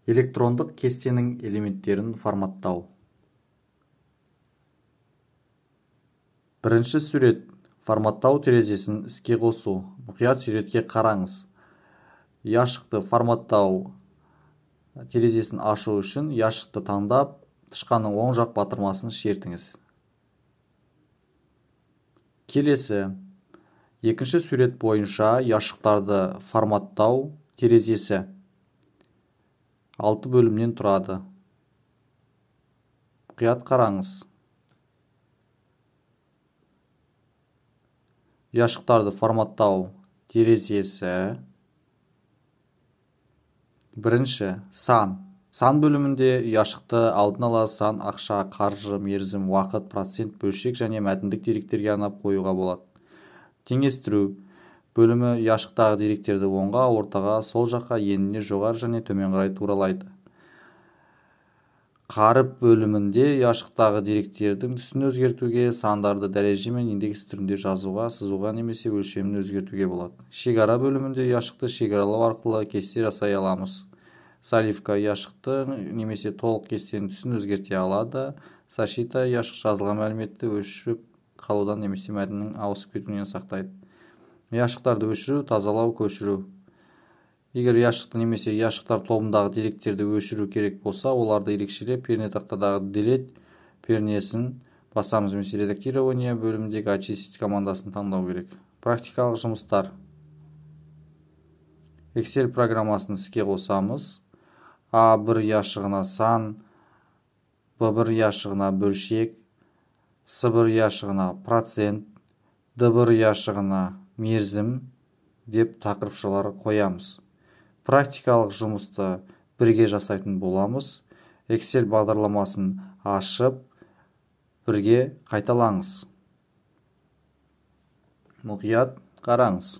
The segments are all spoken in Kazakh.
Электрондық кестенің элементтерін форматтау. Бірінші сурет. Форматтау терезесін іске қосу. Мұқият суретке қараңыз. Яшықты форматтау терезесін ашу үшін яшықты таңдап, тышқанның оң жақ батырмасын шертіңіз. Келесі. Екінші сурет бойынша яшықтарды форматтау терезесі 6 бөлімнен тұрады. Мұқият қараңыз. Яшықтарды форматтау терезесі. Бірінші, сан. Сан бөлімінде яшықты алдын ала сан, ақша, қаржы, мерзім, уақыт, процент, бөлшек және мәтіндік деректерге арнап қоюға болады. Теңестіру бөлімі яшықтағы деректерді оңға, ортаға, сол жаққа, еніне жоғары және төмен қарай туралайды. Қаріп бөлімінде яшықтағы деректердің түсін өзгертуге, сандарды дәреже мен индекс түрінде жазуға, сызуға немесе өлшемін өзгертуге болады. Шекара бөлімінде яшықты шекаралау арқылы кесте жасай аламыз. Заливка яшықты немесе толық кестенің түсін өзгерте алады. Защита яшық жазылған мәліметті өшіріп қалудан немесе мәтіннің ауысып кетуінен сақтайды. Яшықтарды өшіру, тазалау, көшіру. Егер яшықты немесе яшықтар тобындағы деректерді өшіру керек болса, оларды ерекшелеп пернетақтадағы delete пернесін басамыз, немесе редактирование бөліміндегі очистить командасын таңдау керек. Практикалық жұмыстар. Excel программасын іске қосамыз. A1 яшығына сан, B1 яшығына бөлшек, C1 яшығына процент, D1 яшығына мерзім деп тақырыпшалар қоямыз. Практикалық жұмысты бірге жасайтын боламыз. Excel бағдарламасын ашып, бірге қайталаңыз. Мұқият қараңыз.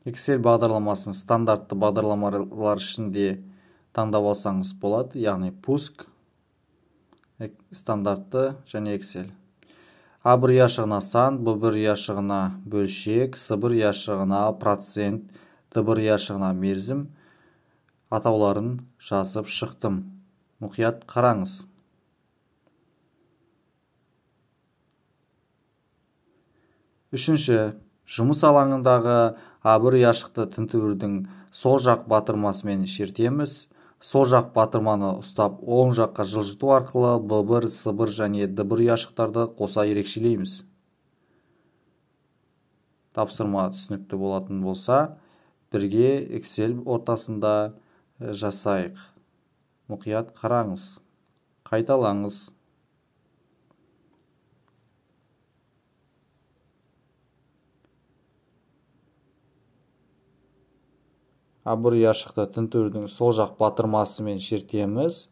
Excel бағдарламасын стандартты бағдарламалар ішінде таңдап алсаңыз болады, яғни пуск, стандартты және Excel. A1 яшығына сан, B1 яшығына бөлшек, C1 яшығына процент, D1 яшығына мерзім атауларын жазып шықтым. Мұқият қараңыз. Үшінші, жұмыс алаңындағы A1 яшықты тінтуірдің сол жақ батырмасымен шертеміз. Сол жақ батырманы ұстап, оң жаққа жылжыту арқылы B1, C1 және D1 яшықтарды қоса ерекшелейміз. Тапсырма түсінікті болатын болса, бірге Excel ортасында жасайық. Мұқият қараңыз. Қайталаңыз. A1 яшықты тінтуірдің сол жақ батырмасымен шертеміз.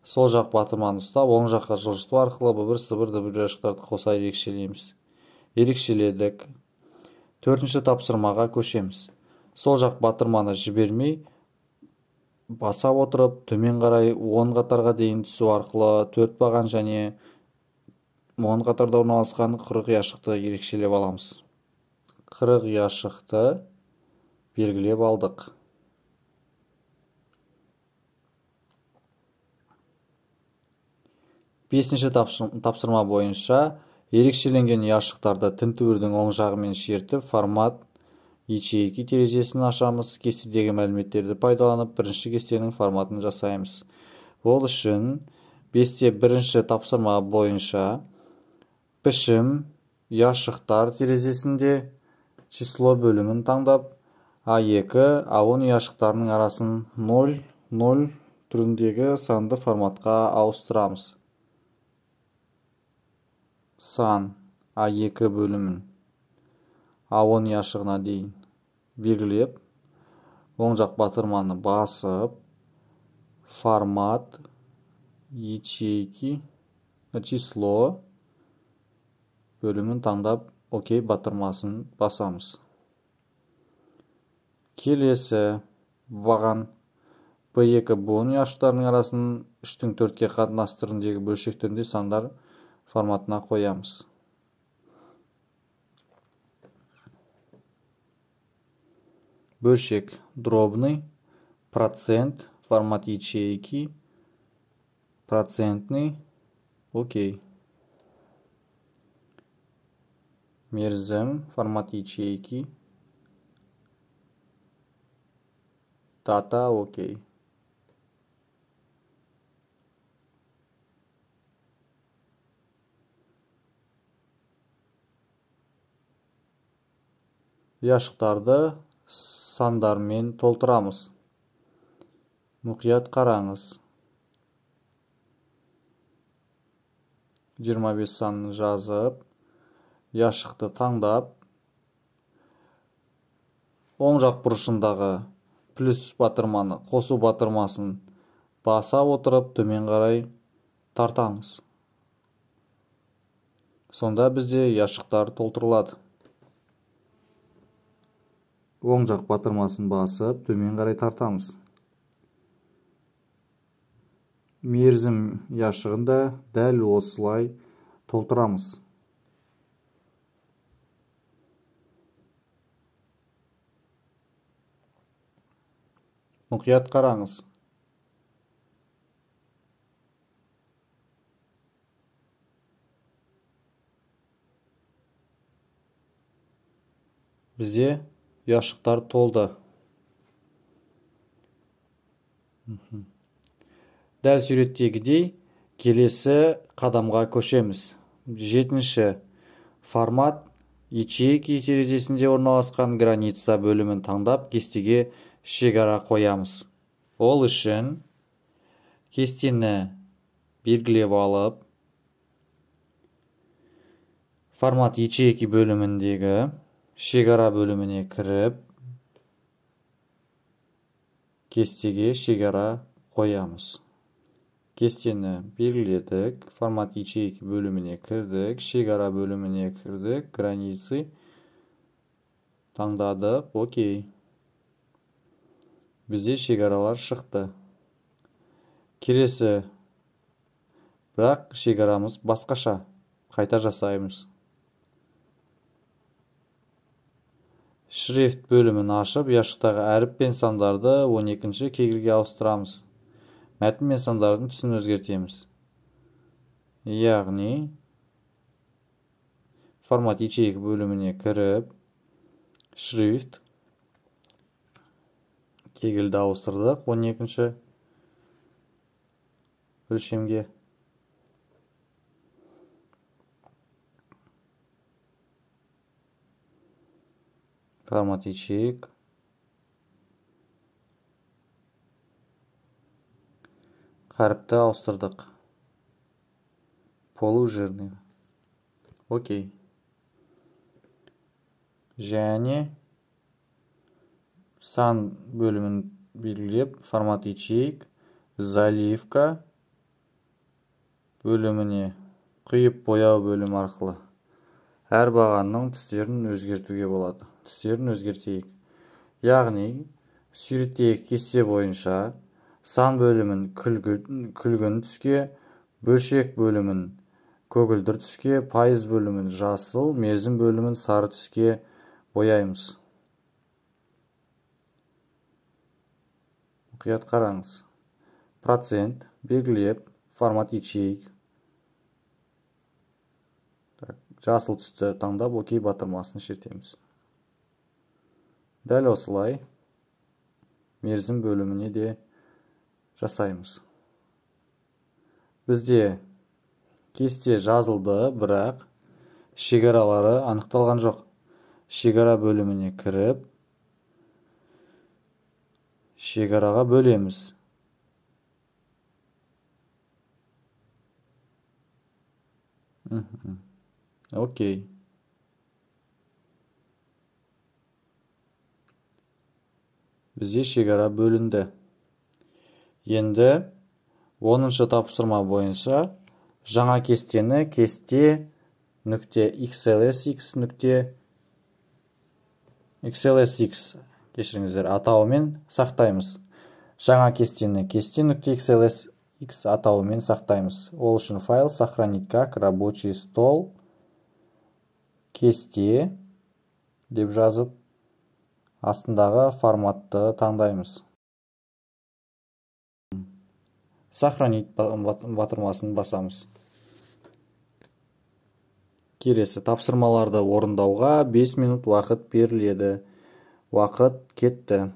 Сол жақ батырманы ұстап, оң жаққа жылжыту арқылы B1, C1, D1 яшықтарды қоса ерекшелейміз. Ерекшеледік. Төртінші тапсырмаға көшеміз. Сол жақ батырманы жібермей, баса отырып, төмен қарай 10 қатарға дейін түсу арқылы 4 баған және 10 қатарда орналасқан 40 яшықты ерекшелеп аламыз. 40 яшықты белгілеп алдық. Бесінші тапсырма бойынша ерекшеленген яшықтарды тінтуірдің оң жағымен шертіп, формат ячейки терезесін ашамыз. Кестедегі мәліметтерді пайдаланып, бірінші кестенің форматын жасаймыз. Ол үшін 5-те бірінші тапсырма бойынша пішім яшықтар терезесінде число бөлімін таңдап, A2, A10 яшықтарының арасын 0, 0 түріндегі санды форматқа ауыстырамыз. Сан A2 бөлімін A10 яшығына дейін белгілеп, оң жақ батырманы басып, формат ячейки число бөлімін таңдап, ОК батырмасын басамыз. Келесі баған B2, B10 яшықтарының арасын 3-тің 4-ке қатынастырындегі бөлшектерінде сандар форматына қоямыз. бөлшек дробный, процент, формат ячейки, процентный, окей. Мерзім, формат ячейки, дата, окей. Яшықтарды сандармен толтырамыз. Мұқият қараңыз. 25 санын жазып, яшықты таңдап, оң жақ бұрышындағы плюс батырманы, қосу батырмасын баса отырып, төмен қарай тартамыз. Сонда бізде яшықтар толтырылады. Оң жақ батырмасын басып, төмен қарай тартамыз. Мерзім яшығында дәл осылай толтырамыз. Мұқият қараңыз. Бізде яшықтар толды. Дәл суреттегідей келесі қадамға көшеміз. 7-ші формат ячейки терезесінде орналасқан граница бөлімін таңдап, кестеге шекара қоямыз. Ол үшін кестені белгілеп алып, формат ячейки бөліміндегі шекара бөліміне кіріп, кестеге шекара қоямыз. Кестені белгіледік, формат ячейки бөліміне кірдік, шекара бөліміне кірдік, границы таңдадық, окей. Бізде шекаралар шықты. Келесі, бірақ шекарамыз басқаша. Қайта жасаймыз. Шрифт бөлімін ашып, яшықтағы әріп пен сандарды 12-ші кегілге ауыстырамыз. Мәтін мен сандардың түсін өзгертеміз. Яғни, формат ячейки бөліміне кіріп, шрифт кегілді ауыстырдық 12-ші өлшемге. Формат ячеек. Қаріпті ауыстырдық. Полужирный. Окей. Және сан бөлімін белгілеп, формат ячеек, заливка бөліміне құйып бояу бөлім арқылы әр бағанның түстерін өзгертуге болады. Түстерін өзгертейік. Яғни, суреттегі кесте бойынша сан бөлімін күлгін түске, бөлшек бөлімін көгілдір түске, пайыз бөлімін жасыл, мерзім бөлімін сары түске бояймыз. Мұқият қараңыз. Процент белгілеп, формат ячейк. Жасыл түсті таңдап, окей батырмасын шертеміз. Дәл осылай мерзім бөліміне де жасаймыз. Бізде кесте жазылды, бірақ шекаралары анықталған жоқ. Шекара бөліміне кіріп, шекараға бөлеміз. Окей. Бізде шекара бөлінді. Енді 10-шы тапсырма бойынша жаңа кестені кесте нүкте XLSX нүкте XLSX кешіріңіздер атауымен сақтаймыз. Жаңа кестені кесте нүкте XLSX атауымен сақтаймыз. Ол үшін файл сохранить как рабочий стол кесте деп жазып астындағы форматты таңдаймыз. Сохранить батырмасын басамыз. Келесі тапсырмаларды орындауға 5 минут уақыт беріледі. Уақыт кетті.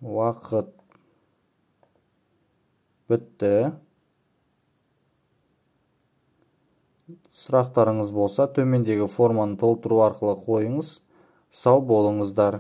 Уақыт бітті. Сұрақтарыңыз болса, төмендегі форманы толтыру арқылы қойыңыз. Сау болыңыздар.